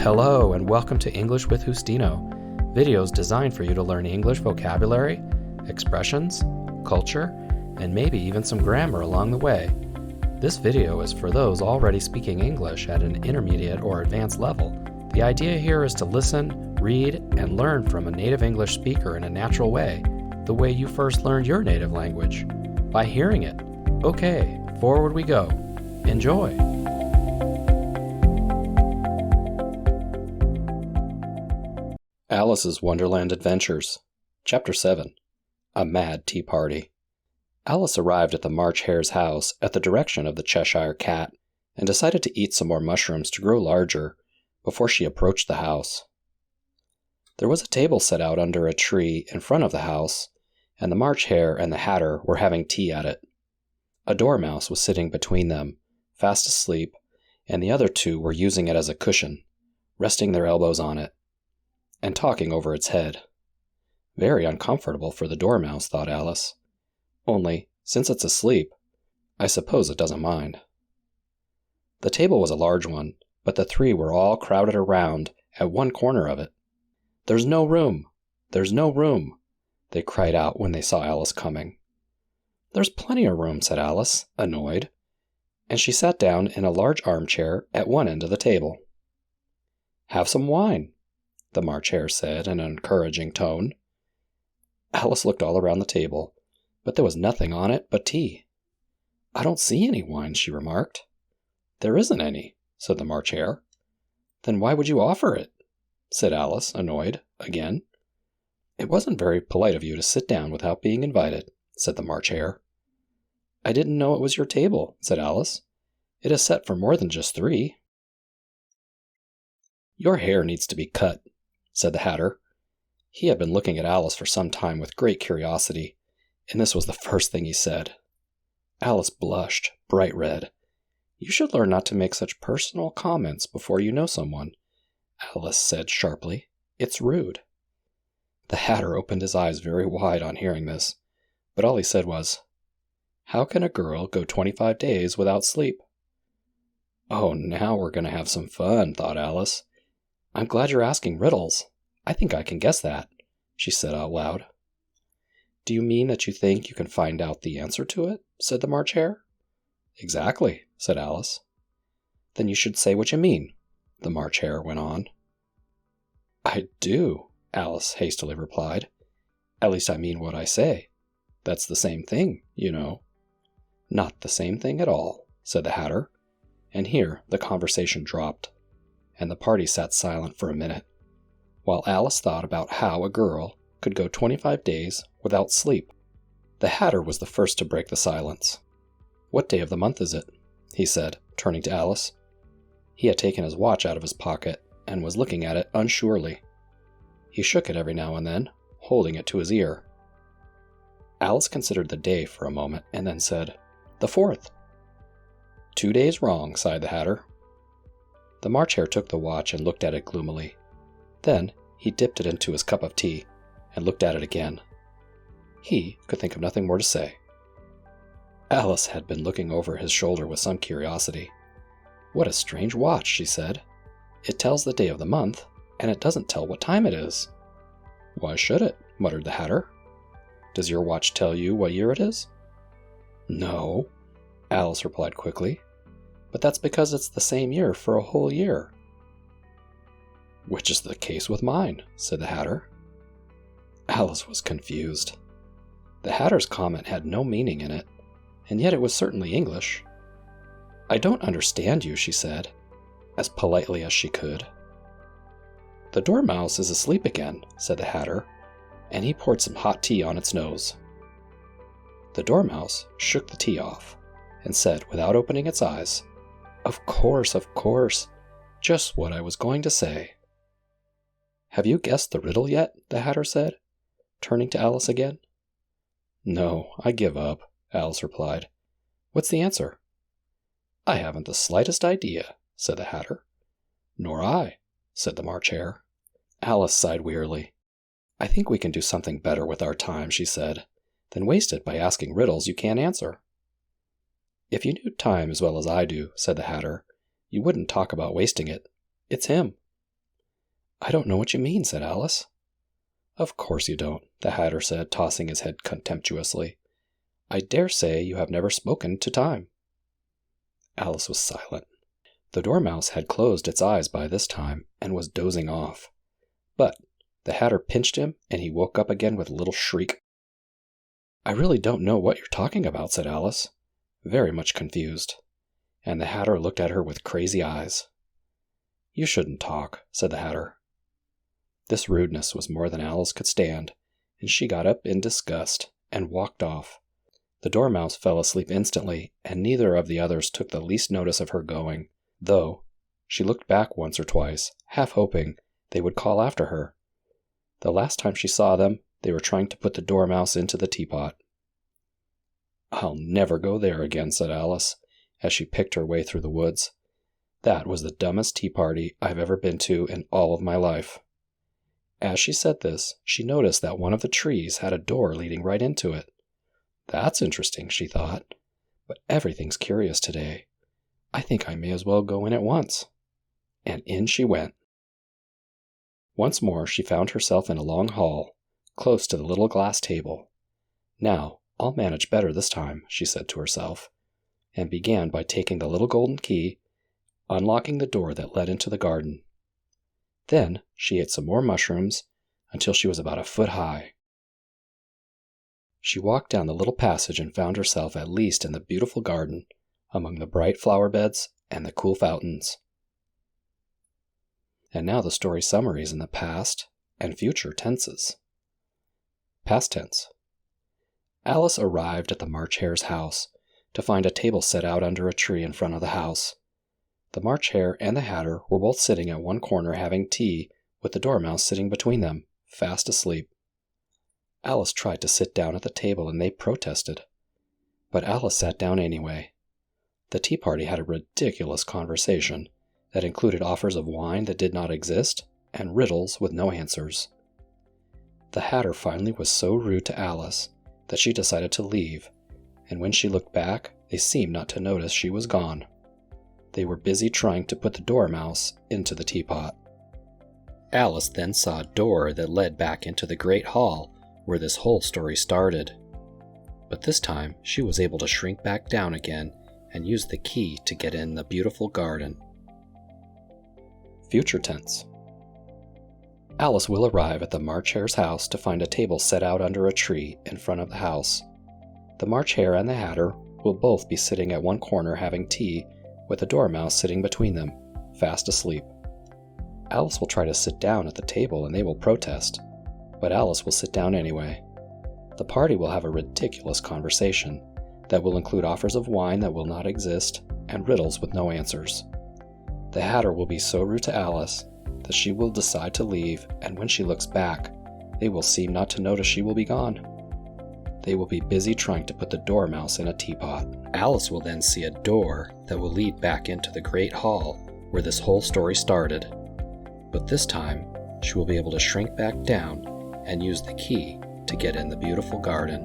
Hello and welcome to English with Justino, videos designed for you to learn English vocabulary, expressions, culture, and maybe even some grammar along the way. This video is for those already speaking English at an intermediate or advanced level. The idea here is to listen, read, and learn from a native English speaker in a natural way, the way you first learned your native language, by hearing it. Okay, forward we go. Enjoy! Alice's Wonderland Adventures, Chapter 7, A Mad Tea Party. Alice arrived at the March Hare's house at the direction of the Cheshire Cat and decided to eat some more mushrooms to grow larger before she approached the house. There was a table set out under a tree in front of the house, and the March Hare and the Hatter were having tea at it. A dormouse was sitting between them, fast asleep, and the other two were using it as a cushion, resting their elbows on it, and talking over its head. Very uncomfortable for the dormouse, thought Alice. Only, since it's asleep, I suppose it doesn't mind. The table was a large one, but the three were all crowded around at one corner of it. "There's no room! There's no room!" they cried out when they saw Alice coming. "There's plenty of room," said Alice, annoyed, and she sat down in a large armchair at one end of the table. "Have some wine," the March Hare said in an encouraging tone. Alice looked all around the table, but there was nothing on it but tea. "I don't see any wine," she remarked. "There isn't any," said the March Hare. "Then why would you offer it?" said Alice, annoyed again. "It wasn't very polite of you to sit down without being invited," said the March Hare. "I didn't know it was your table," said Alice. "It is set for more than just three." "Your hair needs to be cut," said the Hatter. He had been looking at Alice for some time with great curiosity, and this was the first thing he said. Alice blushed, bright red. "You should learn not to make such personal comments before you know someone," Alice said sharply. "It's rude." The Hatter opened his eyes very wide on hearing this, but all he said was, "How can a girl go 25 days without sleep?" "Oh, now we're going to have some fun," thought Alice. "I'm glad you're asking riddles. I think I can guess that," she said out loud. "Do you mean that you think you can find out the answer to it?" said the March Hare. "Exactly," said Alice. "Then you should say what you mean," the March Hare went on. "I do," Alice hastily replied. "At least I mean what I say. That's the same thing, you know." "Not the same thing at all," said the Hatter, and here the conversation dropped, and the party sat silent for a minute, while Alice thought about how a girl could go 25 days without sleep. The Hatter was the first to break the silence. "What day of the month is it?" he said, turning to Alice. He had taken his watch out of his pocket and was looking at it unsurely. He shook it every now and then, holding it to his ear. Alice considered the day for a moment and then said, "The 4th." "2 days wrong," sighed the Hatter. The March Hare took the watch and looked at it gloomily. Then he dipped it into his cup of tea and looked at it again. He could think of nothing more to say. Alice had been looking over his shoulder with some curiosity. "What a strange watch," she said. "It tells the day of the month, and it doesn't tell what time it is." "Why should it?" muttered the Hatter. "Does your watch tell you what year it is?" "No," Alice replied quickly. "But that's because it's the same year for a whole year." "Which is the case with mine," said the Hatter. Alice was confused. The Hatter's comment had no meaning in it, and yet it was certainly English. "I don't understand you," she said, as politely as she could. "The dormouse is asleep again," said the Hatter, and he poured some hot tea on its nose. The dormouse shook the tea off, and said without opening its eyes, of course, just what I was going to say." "Have you guessed the riddle yet?" the Hatter said, turning to Alice again. "No, I give up," Alice replied. "What's the answer?" "I haven't the slightest idea," said the Hatter. "Nor I," said the March Hare. Alice sighed wearily. "I think we can do something better with our time," she said, "than waste it by asking riddles you can't answer." "If you knew time as well as I do," said the Hatter, "you wouldn't talk about wasting it. It's him." "I don't know what you mean," said Alice. "Of course you don't," the Hatter said, tossing his head contemptuously. "I dare say you have never spoken to time." Alice was silent. The Dormouse had closed its eyes by this time and was dozing off. But the Hatter pinched him, and he woke up again with a little shriek. "I really don't know what you're talking about," said Alice, very much confused. And the Hatter looked at her with crazy eyes. "You shouldn't talk," said the Hatter. This rudeness was more than Alice could stand, and she got up in disgust and walked off. The Dormouse fell asleep instantly, and neither of the others took the least notice of her going, though she looked back once or twice, half hoping they would call after her. The last time she saw them, they were trying to put the Dormouse into the teapot. "I'll never go there again," said Alice, as she picked her way through the woods. "That was the dumbest tea party I've ever been to in all of my life." As she said this, she noticed that one of the trees had a door leading right into it. "That's interesting," she thought, "but everything's curious today. I think I may as well go in at once." And in she went. Once more she found herself in a long hall, close to the little glass table. "Now, I'll manage better this time," she said to herself, and began by taking the little golden key, unlocking the door that led into the garden. Then she ate some more mushrooms until she was about a foot high. She walked down the little passage and found herself at least in the beautiful garden, among the bright flower beds and the cool fountains. And now the story summaries in the past and future tenses. Past tense. Alice arrived at the March Hare's house to find a table set out under a tree in front of the house. The March Hare and the Hatter were both sitting at one corner having tea, with the Dormouse sitting between them, fast asleep. Alice tried to sit down at the table and they protested. But Alice sat down anyway. The tea party had a ridiculous conversation that included offers of wine that did not exist and riddles with no answers. The Hatter finally was so rude to Alice that she decided to leave, and when she looked back, they seemed not to notice she was gone. They were busy trying to put the Dormouse into the teapot. Alice then saw a door that led back into the great hall where this whole story started. But this time, she was able to shrink back down again and use the key to get in the beautiful garden. Future tense. Alice will arrive at the March Hare's house to find a table set out under a tree in front of the house. The March Hare and the Hatter will both be sitting at one corner having tea, with the Dormouse sitting between them, fast asleep. Alice will try to sit down at the table and they will protest, but Alice will sit down anyway. The party will have a ridiculous conversation that will include offers of wine that will not exist and riddles with no answers. The Hatter will be so rude to Alice that she will decide to leave, and when she looks back, they will seem not to notice she will be gone. They will be busy trying to put the Dormouse in a teapot. Alice will then see a door that will lead back into the great hall where this whole story started. But this time, she will be able to shrink back down and use the key to get in the beautiful garden.